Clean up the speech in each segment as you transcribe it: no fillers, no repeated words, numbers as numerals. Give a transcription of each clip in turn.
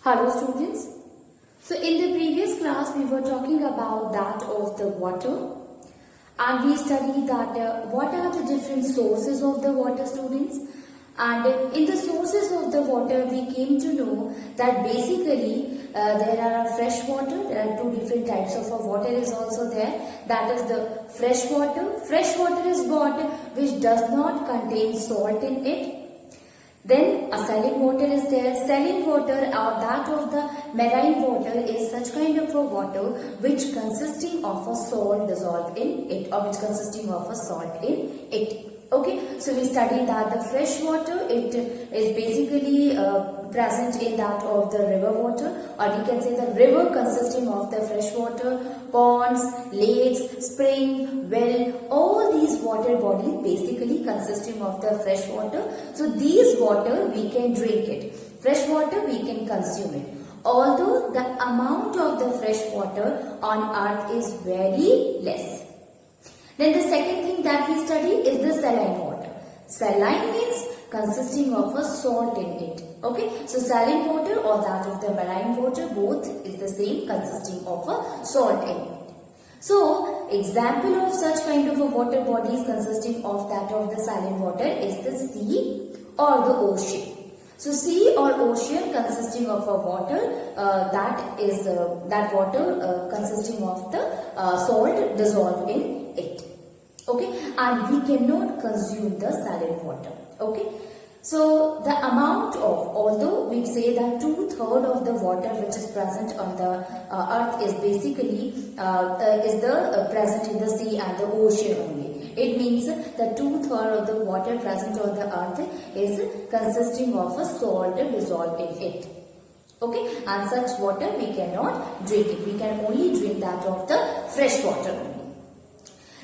Hello students. So in the previous class we were talking about that of the water, and we studied that what are the different sources of the water, students. And in the sources of the water we came to know that basically there are fresh water. There are two different types of water is also there. That is the fresh water. Fresh water is water which does not contain salt in it. Then a saline water is there. Saline water or that of the marine water is such kind of a water which consisting of a salt dissolved in it, or which consisting of a salt in it. Okay, so we studied that the fresh water, it is basically present in that of the river water, or we can say the river consisting of the fresh water, ponds, lakes, spring, well, all these water bodies basically consisting of the fresh water. So these water we can drink it. Fresh water we can consume it. Although the amount of the fresh water on earth is very less. Then the second thing that we study is the saline water. Saline means consisting of a salt in it. Okay, so saline water or that of the marine water, both is the same, consisting of a salt in it. So example of such kind of a water bodies consisting of that of the saline water is the sea or the ocean. So sea or ocean consisting of a water, that water consisting of the salt dissolved in it. Okay, and we cannot consume the saline water. Okay, so the amount of, although we say that 2/3 of the water which is present on the earth is basically present in the sea and the ocean only. It means that 2/3 of the water present on the earth is consisting of a salt dissolved in it. Okay, and such water we cannot drink it. We can only drink that of the fresh water only.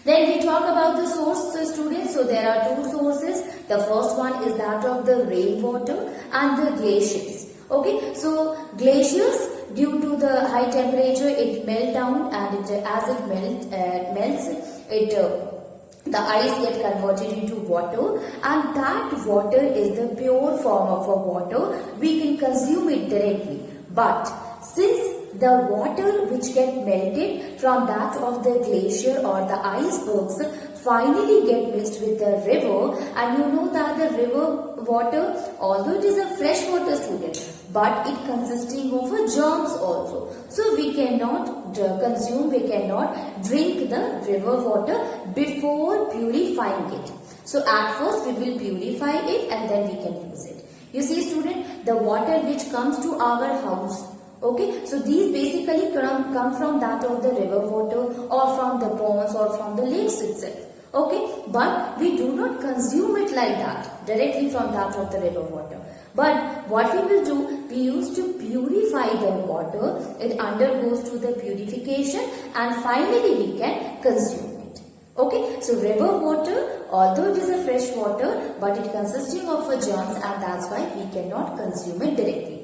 Then we talk about the source, students. So there are two sources. The first one is that of the rainwater and the glaciers. Okay, so glaciers, due to the high temperature, it melt down, and as it melts, the ice get converted into water, and that water is the pure form of a water. We can consume it directly. But since the water which get melted from that of the glacier or the icebergs finally get mixed with the river, and you know that the river water, although it is a fresh water, student, but it consisting of germs also. So we cannot consume, we cannot drink the river water before purifying it. So at first we will purify it and then we can use it. You see, student, the water which comes to our house, okay, so these basically come from that of the river water or from the ponds or from the lakes itself. Okay, but we do not consume it like that, directly from that of the river water. But what we will do, we used to purify the water. It undergoes to the purification and finally we can consume it. Okay, so river water, although it is a fresh water, but it consisting of germs, and that's why we cannot consume it directly.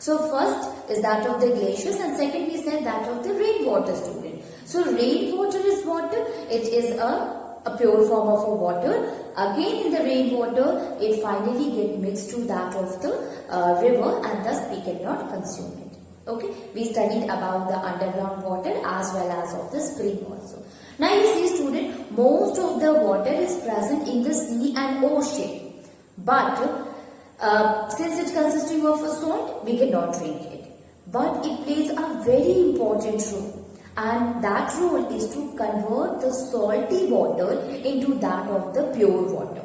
So first is that of the glaciers, and second we said that of the rainwater, student. So rainwater is water. It is a pure form of a water. Again in the rainwater, it finally get mixed to that of the river, and thus we cannot consume it. Okay, we studied about the underground water as well as of the spring also. Now you see, student, most of the water is present in the sea and ocean, but since it consisting of a salt, we cannot drink it. But it plays a very important role, and that role is to convert the salty water into that of the pure water.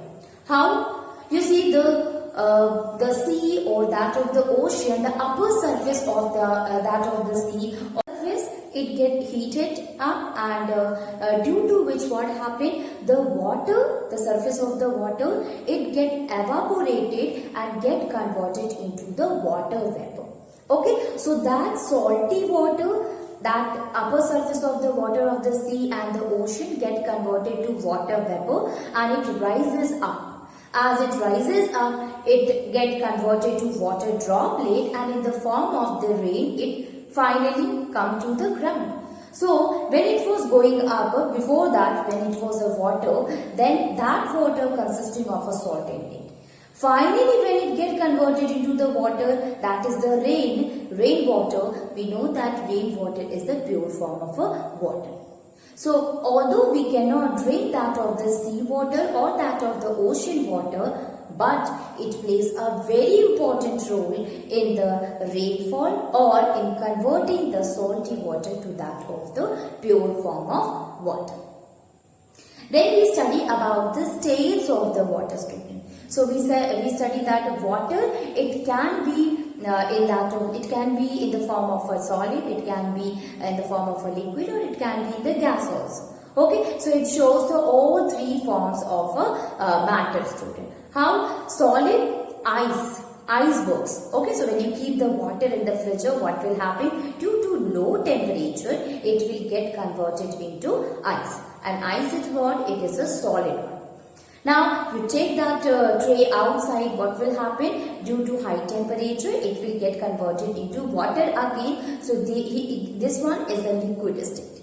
How? You see, the sea or that of the ocean, the upper surface of that of the sea or surface, it get heated up, and due to which what happened, the water, the surface of the water, it get evaporated and get converted into the water vapor. Okay, so that salty water, that upper surface of the water of the sea and the ocean get converted to water vapor, and it rises up. As it rises up, it get converted to water droplet, and in the form of the rain, it finally come to the ground. So when it was going up, before that, when it was a water, then that water consisting of a salt in it. Finally, when it get converted into the water, that is the rainwater, we know that rainwater is the pure form of a water. So, although we cannot drink that of the sea water or that of the ocean water, but it plays a very important role in the rainfall or in converting the salty water to that of the pure form of water. Then we study about the states of the water, student. So we study that water, it can be it can be in the form of a solid, it can be in the form of a liquid, or it can be in the gas also. Okay, so it shows the all three forms of a matter, student. How? Solid, ice works. Okay, so when you keep the water in the fridge, what will happen? Due to low temperature, it will get converted into ice. And ice is what? It is a solid one. Now, you take that tray outside, what will happen? Due to high temperature, it will get converted into water again. So, this one is the liquid state.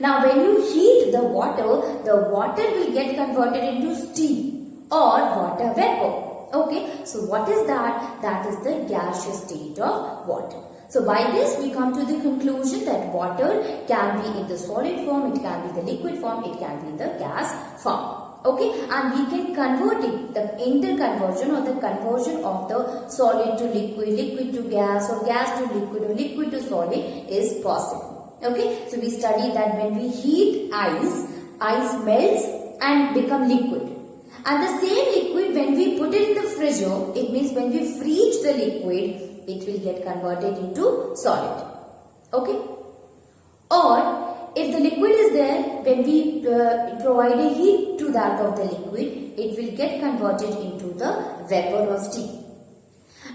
Now, when you heat the water will get converted into steam or water vapor. Okay, so what is that? That is the gaseous state of water. So by this we come to the conclusion that water can be in the solid form, it can be the liquid form, it can be in the gas form. Okay, and we can convert it, the interconversion or the conversion of the solid to liquid, liquid to gas, or gas to liquid, or liquid to solid is possible. Okay, so we study that when we heat ice melts and become liquid. And the same liquid, when we put it in the fridge, it means when we freeze the liquid, it will get converted into solid. Okay? Or if the liquid is there, when we provide a heat to that of the liquid, it will get converted into the vapor or steam.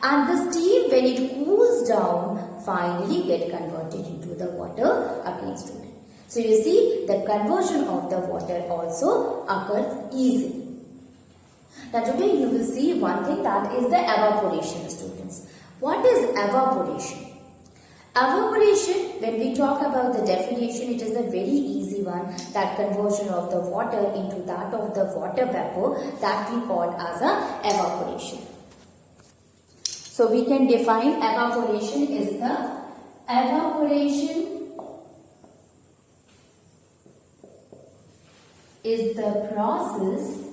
And the steam, when it cools down, finally get converted into the water again, student. So you see, the conversion of the water also occurs easily. Now today you will see one thing, that is the evaporation, students. What is evaporation? Evaporation, when we talk about the definition, it is a very easy one, that conversion of the water into that of the water vapor, that we call as a evaporation. So we can define evaporation is the process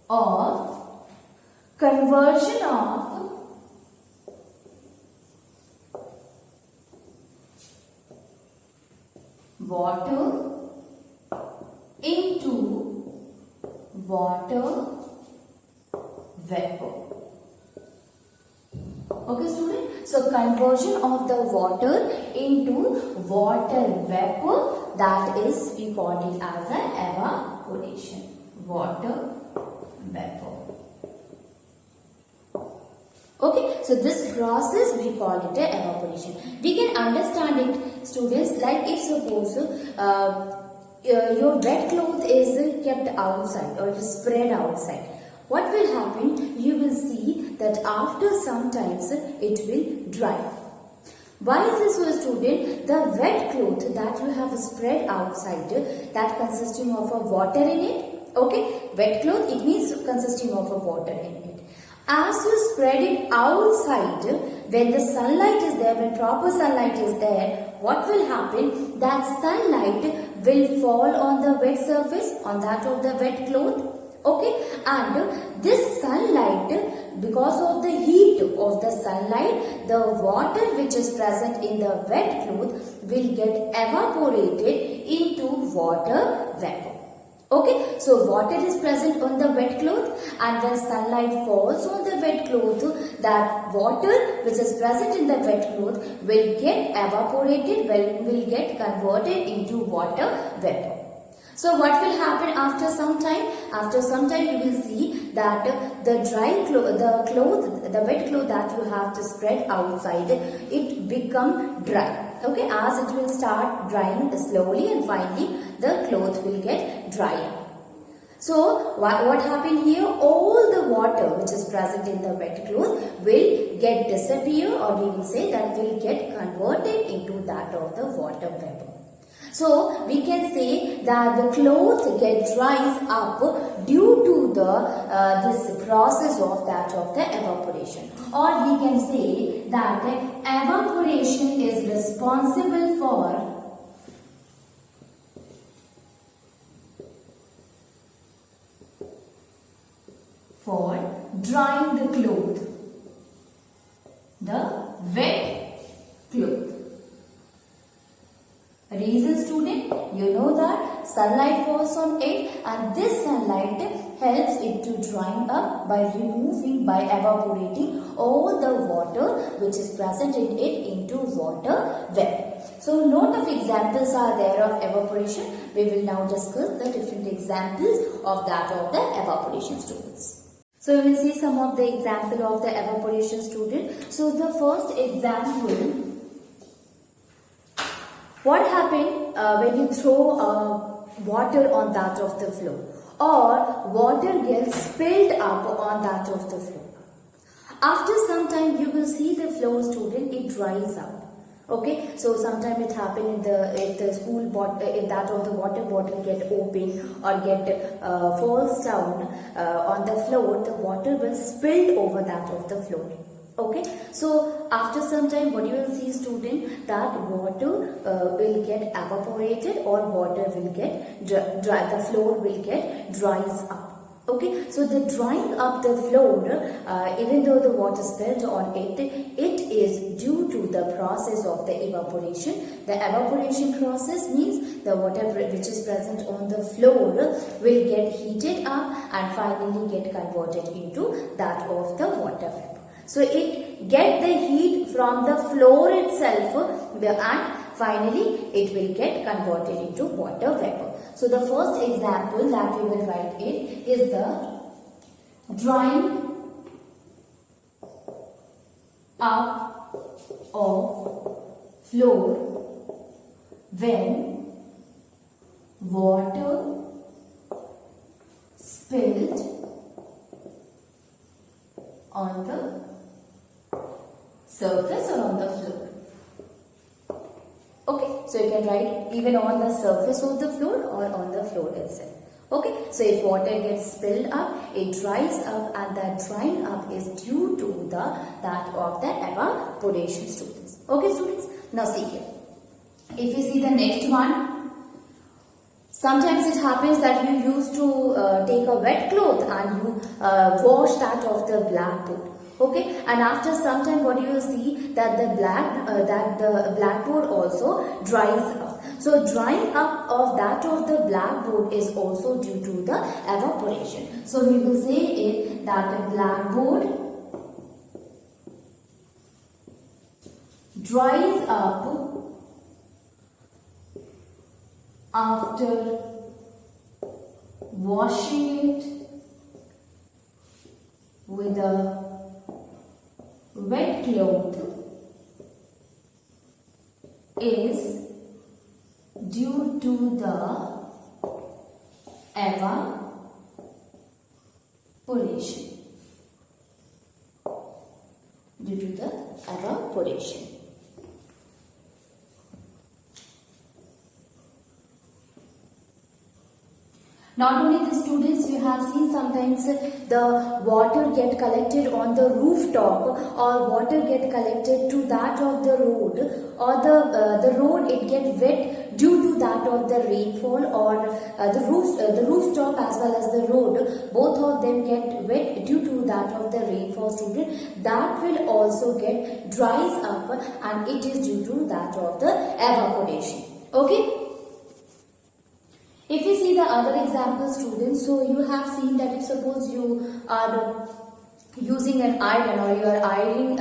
of conversion of water into water vapor. Okay, student? So, conversion of the water into water vapor, that is, we call it as an evaporation. Water vapor. Okay, so this process we call it a evaporation. We can understand it, students, like if suppose your wet cloth is kept outside or is spread outside. What will happen? You will see that after some times it will dry. Why is this so, student? The wet cloth that you have spread outside, that consisting of a water in it. Okay, wet cloth, it means consisting of a water in it. As you spread it outside, when the sunlight is there, when proper sunlight is there, what will happen? That sunlight will fall on the wet surface, on that of the wet cloth. Okay, and this sunlight, because of the heat of the sunlight, the water which is present in the wet cloth will get evaporated into water vapor. Okay, so water is present on the wet cloth, and when sunlight falls on the wet cloth, that water which is present in the wet cloth will get evaporated, will get converted into water vapor. So what will happen after some time? After some time you will see that the wet cloth that you have to spread outside, it become dry. Okay, as it will start drying slowly, and finally the cloth will get dry. So what happened here? All the water which is present in the wet cloth will get disappear, or we will say that will get converted into that of the water vapor. So we can say that the cloth get dries up due to the this process of the evaporation, or we can say that evaporation is responsible for drying the cloth, the wet cloth. Reason, student, you know that sunlight falls on it and this sunlight helps it to drying up by evaporating all the water which is present in it into water vapor. So lot of examples are there of evaporation. We will now discuss the different examples of that of the evaporation, students. So we will see some of the example of the evaporation, student. So the first example, what happened when you throw water on that of the floor, or water gets spilled up on that of the floor. After some time you will see the floor, student, it dries up. Okay, so sometime it happen if the school bottle, if that of the water bottle get open or get falls down on the floor, the water will spill over that of the floor. Okay, so after some time what you will see, student, that water will get evaporated or water will get dry, the floor will get dries up. Okay, so the drying up the floor, even though the water spilled on it, it is due to the process of the evaporation. The evaporation process means the water which is present on the floor will get heated up and finally get converted into that of the water vapor. So it get the heat from the floor itself and finally it will get converted into water vapor. So the first example that we will write in is the drying up of floor when water spilled on the surface or on the floor. Okay, so you can write even on the surface of the floor or on the floor itself. Okay, so if water gets spilled up, it dries up, and that drying up is due to that of the evaporation, students. Okay, students. Now see here. If you see the next one, sometimes it happens that you used to take a wet cloth and you wash that of the blackboard. Okay, and after some time what you will see that the blackboard also dries up. So drying up of that of the blackboard is also due to the evaporation. So we will say it that the blackboard dries up after washing it with a wet cloth is due to the evaporation. Due to the evaporation. Not only the students, you have seen sometimes the water get collected on the rooftop or water get collected to that of the road, or the road it get wet due to that of the rainfall, or the rooftop as well as the road, both of them get wet due to that of the rainfall, student. That will also get dries up and it is due to that of the evaporation. Okay. If you see the other example, students, so you have seen that if suppose you are using an iron or you are ironing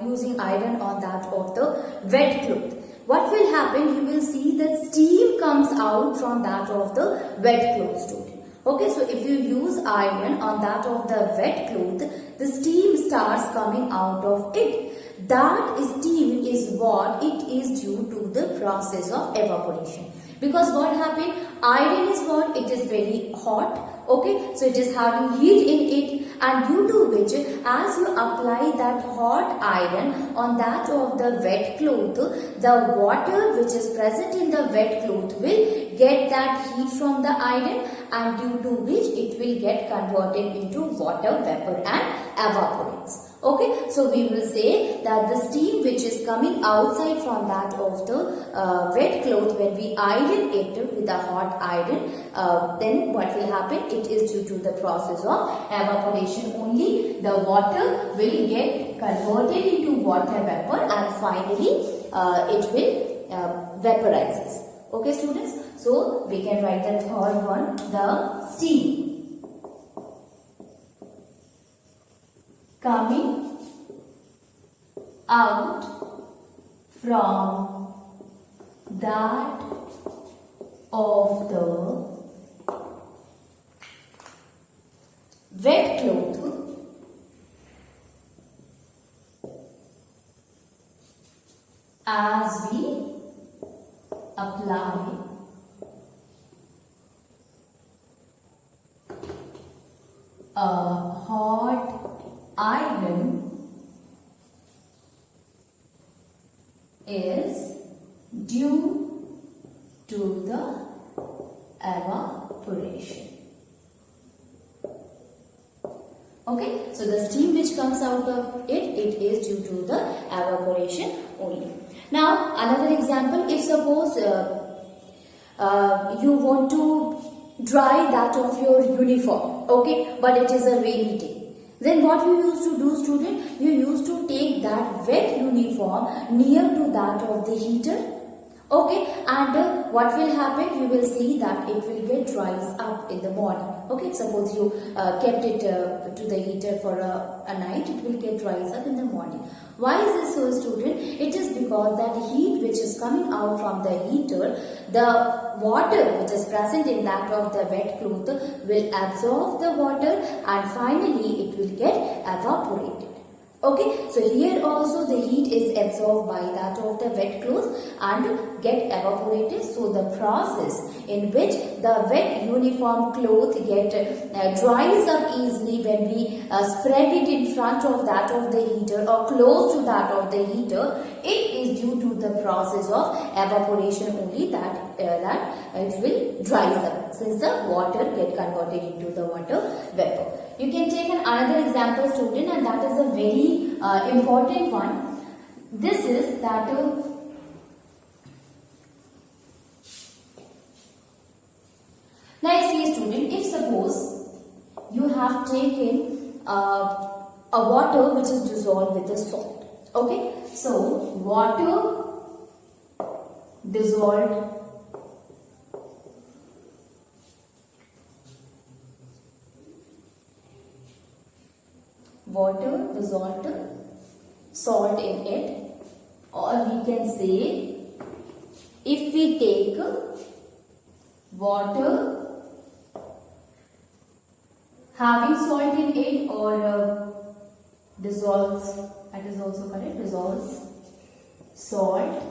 using iron on that of the wet cloth, what will happen? You will see that steam comes out from that of the wet cloth, student. Okay, so if you use iron on that of the wet cloth, the steam starts coming out of it. That steam is what it is due to the process of evaporation. Because what happened? Iron is what? It is very hot. Okay, so it is having heat in it, and due to which as you apply that hot iron on that of the wet cloth, the water which is present in the wet cloth will get that heat from the iron, and due to which it will get converted into water vapor and evaporates. Okay, so we will say that the steam which is coming outside from that of the wet cloth, when we iron it with a hot iron, then what will happen? It is due to the process of evaporation only. The water will get converted into water vapor and finally it will vaporizes. Okay students, so we can write the third one, the steam coming out from that of the wet cloth as we apply a hot iron is due to the evaporation. Okay, so the steam which comes out of it is due to the evaporation only. Now another example, if suppose you want to dry that of your uniform, okay, but it is a rainy day, then what you used to do, student? You used to take that wet uniform near to that of the heater, okay, and what will happen? You will see that it will get dries up in the morning. Okay, suppose you kept it to the heater for a night, it will get dries up in the morning. Why is this so, student? It is because that heat which is coming out from the heater, the water which is present in that of the wet cloth will absorb the water and finally it will get evaporated. Okay, so here also the heat is absorbed by that of the wet cloth and get evaporated. So the process in which the wet uniform cloth get dries up easily when we spread it in front of that of the heater or close to that of the heater, it is due to the process of evaporation only that it will dries up, since the water get converted into the water vapor. You can take another example, student, and that is a very important one. This is that now see, student, if suppose you have taken a water which is dissolved with the salt, okay, so water dissolved salt in it, or we can say if we take water having salt in it or dissolves, that is also correct, dissolves salt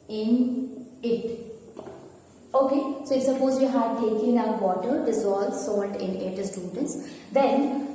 in it. Okay, so if suppose you had taken a water, dissolved salt in it, students, then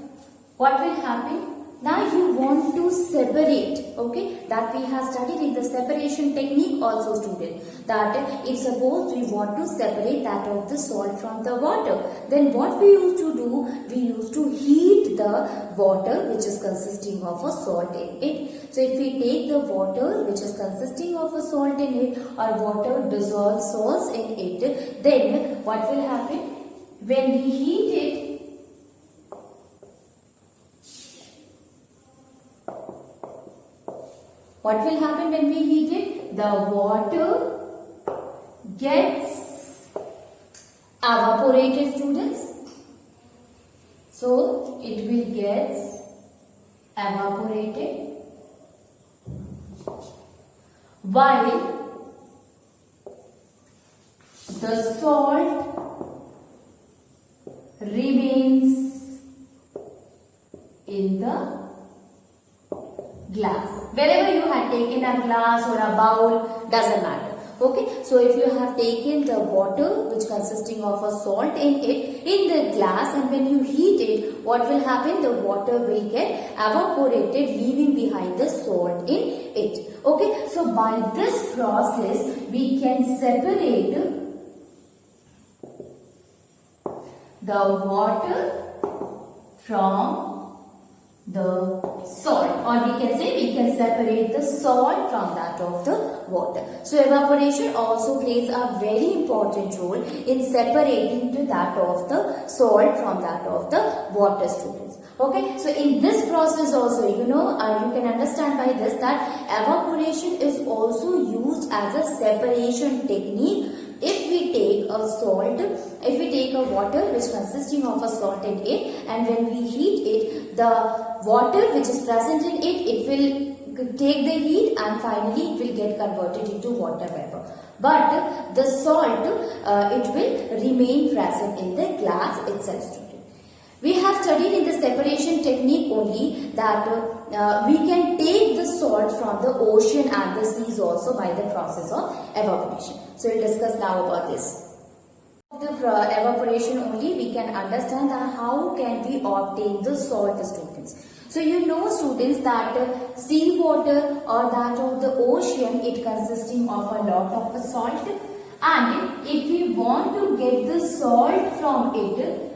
what will happen? Now you want to separate, okay, that we have studied in the separation technique also, student, that if suppose we want to separate that of the salt from the water, then what we used to do, we used to heat the water which is consisting of a salt in it. So if we take the water which is consisting of a salt in it or water dissolved salts in it, then what will happen? When we heat it, what will happen when we heat it? The water gets evaporated, students. So it will get evaporated, while the salt remains in the glass. Wherever you had taken a glass or a bowl, doesn't matter. Okay, so if you have taken the water which consisting of a salt in it in the glass, and when you heat it, what will happen? The water will get evaporated, leaving behind the salt in it. Okay, so by this process we can separate the water from the salt, or we can say we can separate the salt from that of the water. So evaporation also plays a very important role in separating to that of the salt from that of the water, students. Okay, so in this process also, you can understand by this that evaporation is also used as a separation technique. If we take a salt, if we take a water which consisting of a salt in it, and when we heat it, the water which is present in it, it will take the heat and finally it will get converted into water vapor. But the salt, it will remain present in the glass itself, student. We have studied in the separation technique only that we can take the salt from the ocean and the seas also by the process of evaporation. So we'll discuss now about this. The evaporation only we can understand that how can we obtain the salt, students. So you know, students, that sea water or that of the ocean, it consisting of a lot of salt, and if we want to get the salt from it,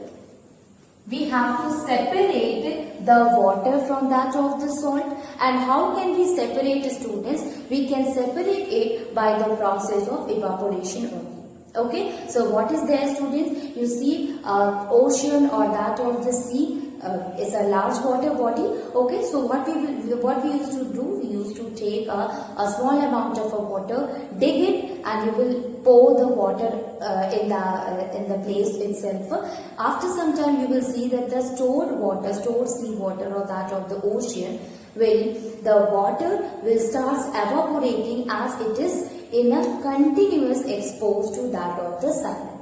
we have to separate the water from that of the salt. And how can we separate, students? We can separate it by the process of evaporation only. Okay, so what is there, students? You see, ocean or that of the sea is a large water body. Okay, so what we used to do, we used to take a small amount of water, dig it, and you will pour the water in the place itself. After some time, you will see that the stored water, stored sea water or that of the ocean, the water will start evaporating as it is in a continuous exposed to that of the sunlight.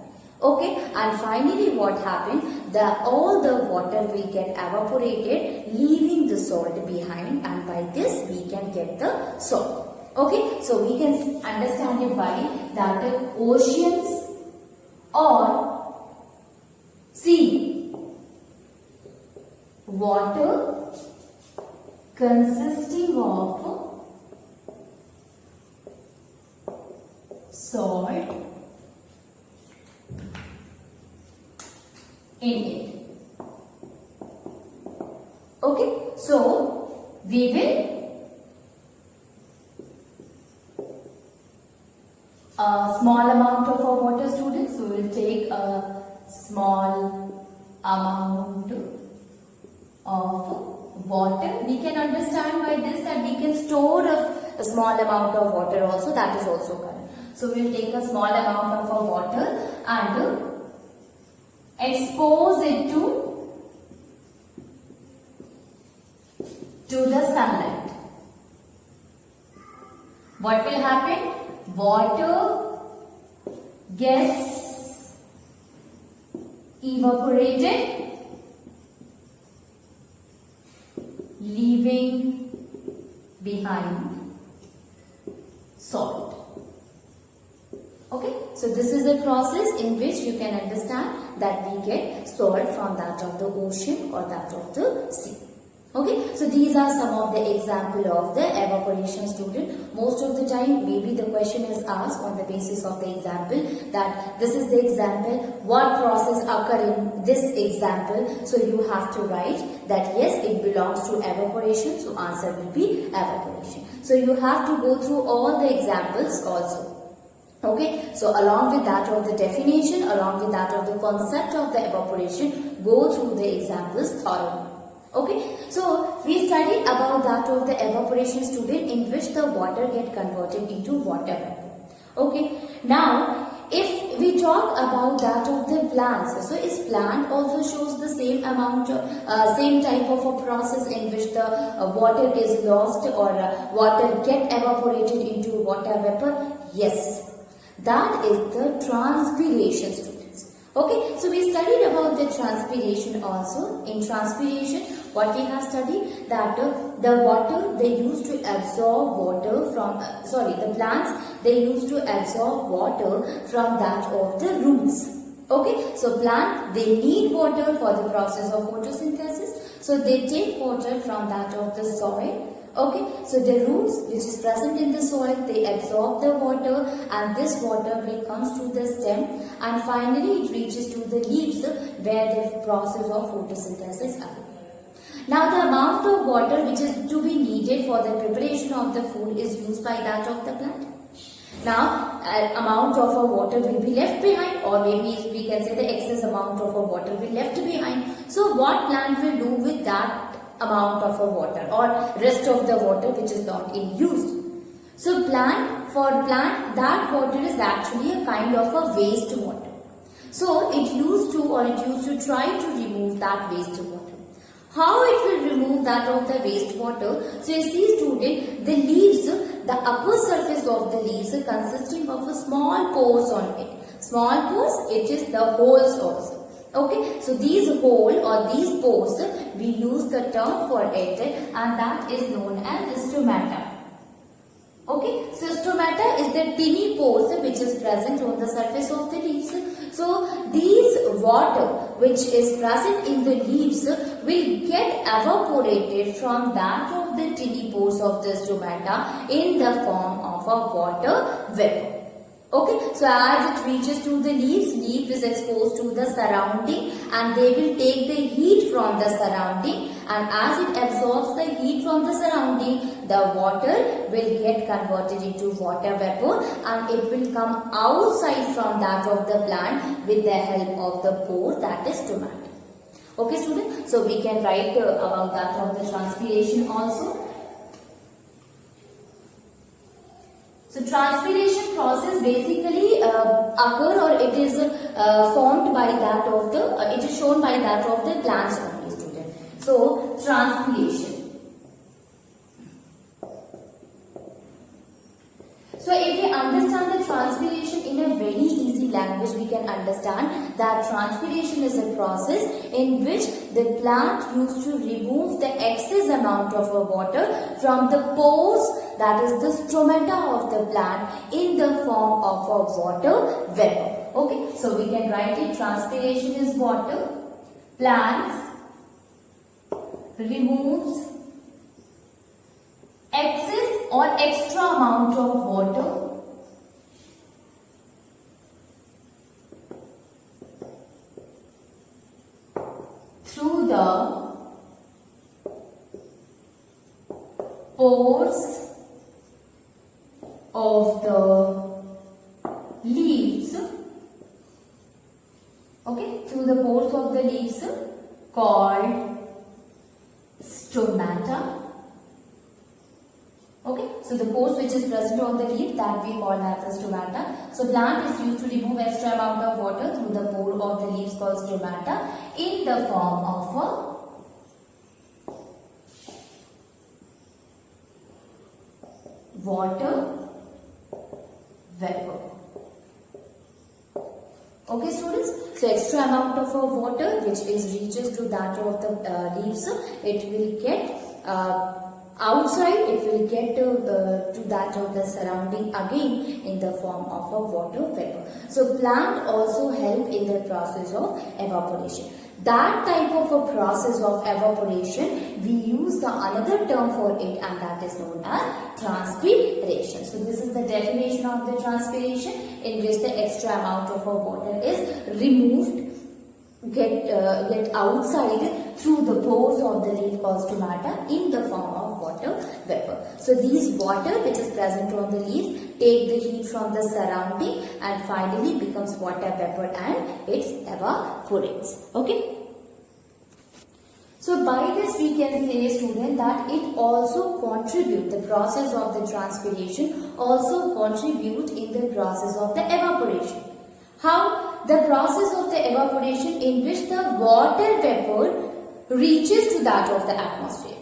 Okay, and finally what happened? All the water will get evaporated, leaving the salt behind, and by this we can get the salt. Okay, so we can understand it by that oceans or sea water consisting of salt in it. Okay, so we will a small amount of our water, students. So we will take a small amount of water. We can understand by this that we can store a small amount of water also. That is also correct. So we will take a small amount of our water and expose it to the sunlight. What will happen? Water gets evaporated, leaving behind salt. Okay, so this is a process in which you can understand that we get salt from that of the ocean or that of the sea. Okay, so these are some of the example of the evaporation, student. Most of the time maybe the question is asked on the basis of the example, that this is the example, what process occur in this example. So you have to write that yes, it belongs to evaporation, so answer will be evaporation. So you have to go through all the examples also. Okay, so along with that of the definition, along with that of the concept of the evaporation, go through the examples thoroughly. Okay, so we studied about that of the evaporation, student, in which the water get converted into water vapor. Okay, now if we talk about that of the plants, so is plant also shows the same amount of, same type of a process in which the water is lost or water get evaporated into water vapor? Yes, that is the transpiration, students. Okay, so we studied about the transpiration also. In transpiration, what we have studied, that the water they used to absorb water from, the plants they used to absorb water from that of the roots. Okay, so plant they need water for the process of photosynthesis, so they take water from that of the soil. Okay, so the roots which is present in the soil, they absorb the water, and this water will comes to the stem, and finally it reaches to the leaves where the process of photosynthesis happens. Now the amount of water which is to be needed for the preparation of the food is used by that of the plant. Now amount of water will be left behind, or maybe we can say the excess amount of water will be left behind. So what plant will do with that amount of water or rest of the water which is not in use? So for plant that water is actually a kind of a waste water. So it used to try to remove that waste water. How it will remove that of the waste water? So you see student, the leaves, the upper surface of the leaves consisting of a small pores on it. Small pores, it is the holes also. Okay, so these hole or these pores, we use the term for it, and that is known as stomata. Okay, so stomata is the tiny pores which is present on the surface of the leaves. So these water which is present in the leaves will get evaporated from that of the tiny pores of the stomata in the form of a water vapor. Okay, so as it reaches to the leaf is exposed to the surrounding, and they will take the heat from the surrounding, and as it absorbs the heat from the surrounding, the water will get converted into water vapor, and it will come outside from that of the plant with the help of the pore, that is stomata. Okay students, so we can write about that of the transpiration also. So transpiration process basically occur, or it is formed by that of the, it is shown by that of the plants only, student. So transpiration. So if we understand the transpiration in a very easy language, we can understand that transpiration is a process in which the plant used to remove the excess amount of water from the pores, that is the stomata of the plant, in the form of a water vapor. Okay, so we can write it, transpiration is water. Plants removes excess or extra amount of water through the pores of the leaves. Okay, through the pores of the leaves called stomata. Okay, so the pores which is present on the leaf, that we call as a stomata. So plant is used to remove extra amount of water through the pore of the leaves called stomata in the form of a water vapor. Okay students, so extra amount of water which is reaches to that of the leaves, it will get outside, it will get to that of the surrounding again in the form of a water vapor. So plant also help in the process of evaporation. That type of a process of evaporation, we use the another term for it, and that is known as transpiration. So this is the definition of the transpiration, in which the extra amount of water is removed, get outside through the pores of the leaf called stomata in the form of water vapor. So these water which is present on the leaves take the heat from the surrounding and finally becomes water vapor and it evaporates. Okay. So by this we can say, student, that it also contribute, the process of the transpiration also contribute in the process of the evaporation. How? The process of the evaporation in which the water vapor reaches to that of the atmosphere.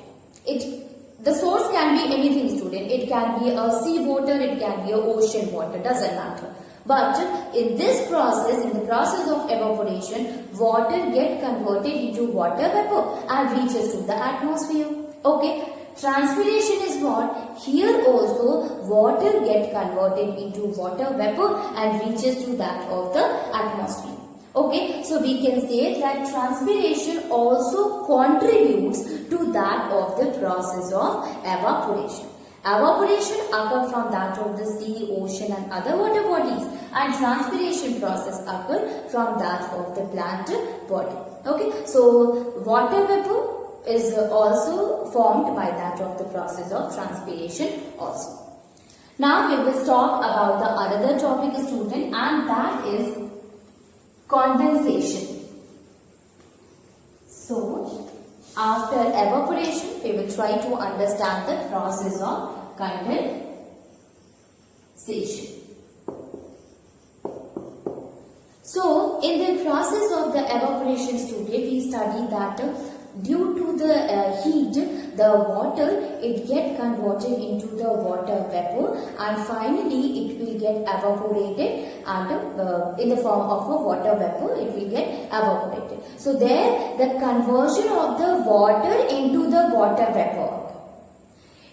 The source can be anything, student. It can be a sea water, it can be a ocean water, doesn't matter. But in this process, in the process of evaporation, water get converted into water vapor and reaches to the atmosphere. Okay. Transpiration is what? Here also water get converted into water vapor and reaches to that of the atmosphere. Okay, so we can say that transpiration also contributes to that of the process of evaporation. Evaporation occurs from that of the sea, ocean and other water bodies, and transpiration process occurs from that of the plant body. Okay, so water vapor is also formed by that of the process of transpiration also. Now we will talk about the another topic, student, and that is condensation. So after evaporation, we will try to understand the process of condensation. So in the process of the evaporation, student, we study that due to the heat, the water, it get converted into the water vapor and finally it will get evaporated and in the form of a water vapor, it will get evaporated. So there the conversion of the water into the water vapor.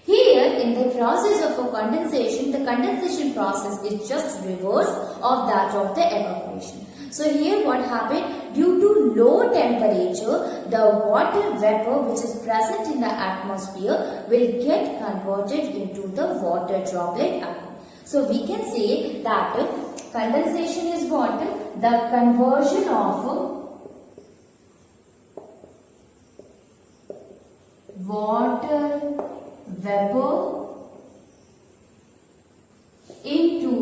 Here in the process of a condensation, the condensation process is just reverse of that of the evaporation. So here what happened, due to low temperature, the water vapor which is present in the atmosphere will get converted into the water droplet atom. So we can say that condensation is what? The conversion of water vapor into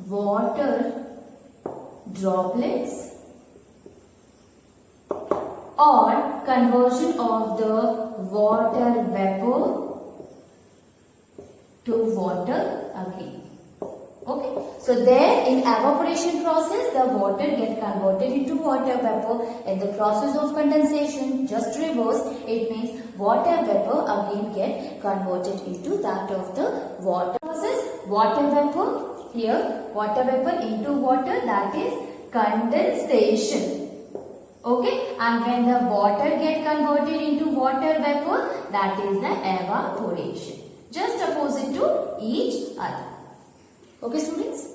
water droplets or conversion of the water vapor to water again. Okay. So there in evaporation process, the water get converted into water vapor. In the process of condensation, just reverse, it means water vapor again get converted into that of the water process. Water vapor, here water vapor into water, that is condensation. Okay, and when the water get converted into water vapor, that is the evaporation. Just opposite to each other. Okay, students.